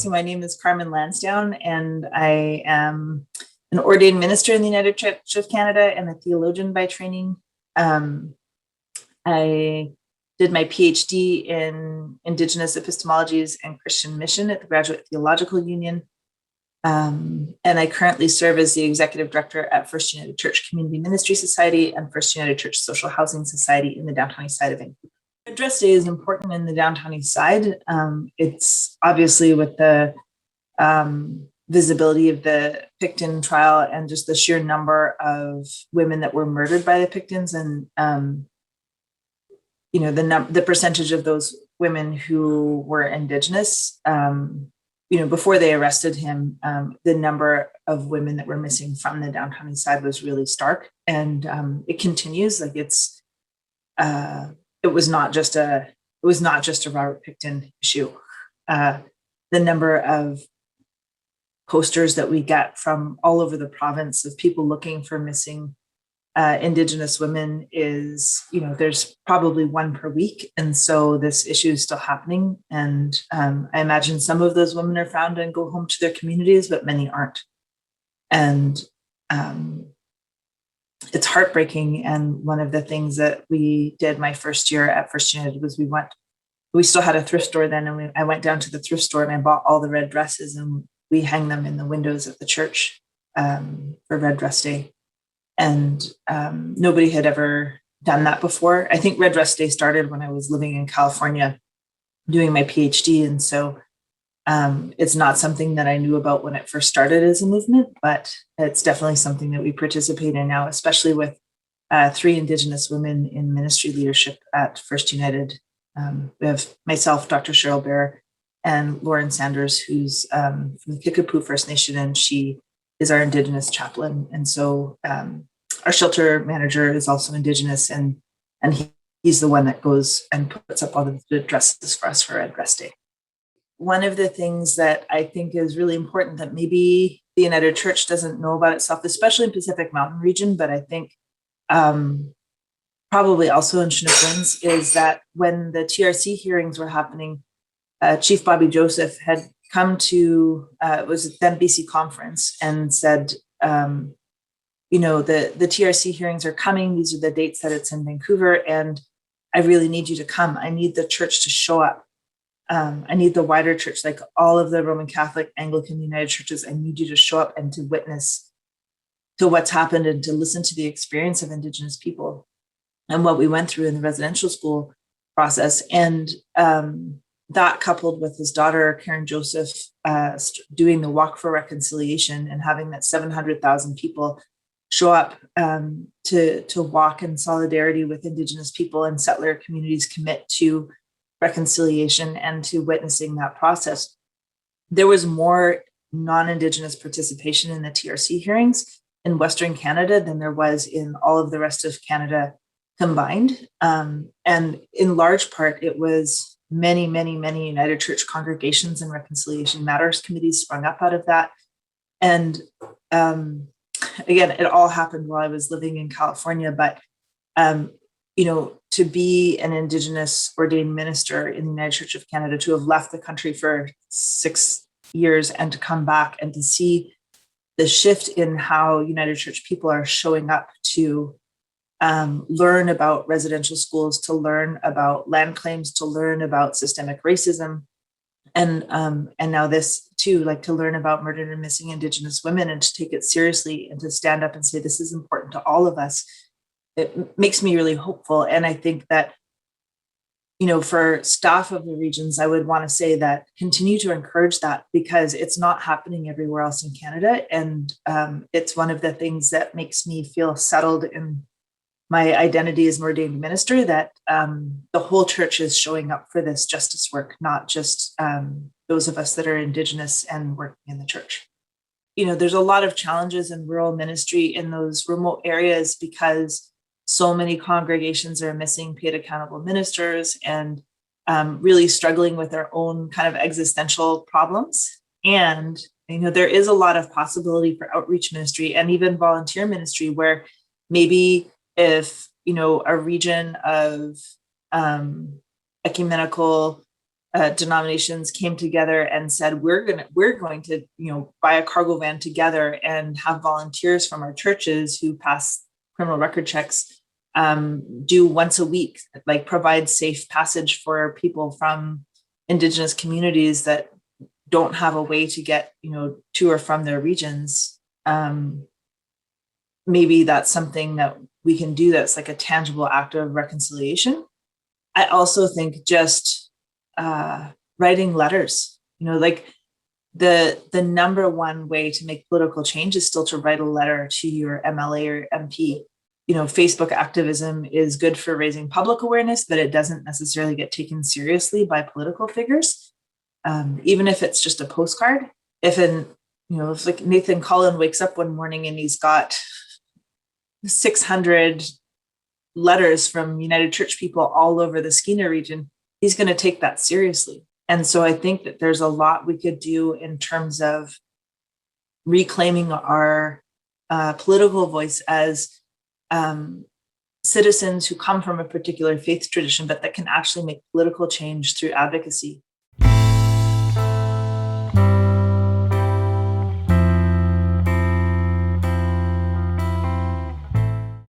So my name is Carmen Lansdowne, and I am an ordained minister in the United Church of Canada and a theologian by training. I did my PhD in Indigenous epistemologies and Christian mission at the Graduate Theological Union. And I currently serve as the executive director at First United Church Community Ministry Society and First United Church Social Housing Society in the downtown east side of Vancouver. Red Dress Day is important in the downtown east side. It's obviously with the visibility of the Picton trial and just the sheer number of women that were murdered by the Pictons, and the percentage of those women who were Indigenous. Before they arrested him, the number of women that were missing from the downtown east side was really stark, and it continues. Like it was not just a Robert Picton issue. The number of posters that we get from all over the province of people looking for missing Indigenous women is, there's probably one per week. And so this issue is still happening. And I imagine some of those women are found and go home to their communities, but many aren't. And it's heartbreaking. And one of the things that we did my first year at First United was we still had a thrift store then. And I went down to the thrift store and I bought all the red dresses and we hang them in the windows of the church for Red Dress Day. And nobody had ever done that before. I think Red Dress Day started when I was living in California doing my PhD. And so it's not something that I knew about when it first started as a movement, but it's definitely something that we participate in now, especially with 3 Indigenous women in ministry leadership at First United. We have myself, Dr. Cheryl Bear, and Lauren Sanders, who's from the Kickapoo First Nation, and she is our Indigenous chaplain. And so our shelter manager is also Indigenous, and he's the one that goes and puts up all the dresses for us for Red Dress Day. One of the things that I think is really important that maybe the United Church doesn't know about itself, especially in Pacific Mountain region, but I think probably also in Chinook Winds, is that when the TRC hearings were happening, Chief Bobby Joseph had come to, it was then BC conference, and said, the TRC hearings are coming. These are the dates that it's in Vancouver, and I really need you to come. I need the church to show up. I need the wider church, like all of the Roman Catholic, Anglican, United churches. I need you to show up and to witness to what's happened and to listen to the experience of Indigenous people and what we went through in the residential school process. And that, coupled with his daughter, Karen Joseph, doing the Walk for Reconciliation and having that 700,000 people show up to walk in solidarity with Indigenous people and settler communities, commit to reconciliation and to witnessing that process. There was more non-Indigenous participation in the TRC hearings in Western Canada than there was in all of the rest of Canada combined. And in large part, it was many United Church congregations and Reconciliation Matters committees sprung up out of that. And again, it all happened while I was living in California, but to be an Indigenous ordained minister in the United Church of Canada, to have left the country for 6 years and to come back and to see the shift in how United Church people are showing up to learn about residential schools, to learn about land claims, to learn about systemic racism, and now this too, like to learn about murdered and missing Indigenous women and to take it seriously and to stand up and say this is important to all of us. It makes me really hopeful. And I think that, for staff of the regions, I would want to say that continue to encourage that, because it's not happening everywhere else in Canada. And it's one of the things that makes me feel settled in my identity as an ordained minister, that the whole church is showing up for this justice work, not just those of us that are Indigenous and working in the church. There's a lot of challenges in rural ministry in those remote areas because so many congregations are missing paid accountable ministers and really struggling with their own kind of existential problems. And, there is a lot of possibility for outreach ministry and even volunteer ministry, where maybe if, a region of ecumenical denominations came together and said, we're going to, buy a cargo van together and have volunteers from our churches who pass criminal record checks, do once a week, like provide safe passage for people from Indigenous communities that don't have a way to get, to or from their regions. Maybe that's something that we can do that's like a tangible act of reconciliation. I also think just writing letters, like the number one way to make political change is still to write a letter to your MLA or MP. Facebook activism is good for raising public awareness, but it doesn't necessarily get taken seriously by political figures. Even if it's just a postcard, if like Nathan Cullen wakes up one morning and he's got 600 letters from United Church people all over the Skeena region, he's going to take that seriously. And so I think that there's a lot we could do in terms of reclaiming our political voice as citizens who come from a particular faith tradition, but that can actually make political change through advocacy.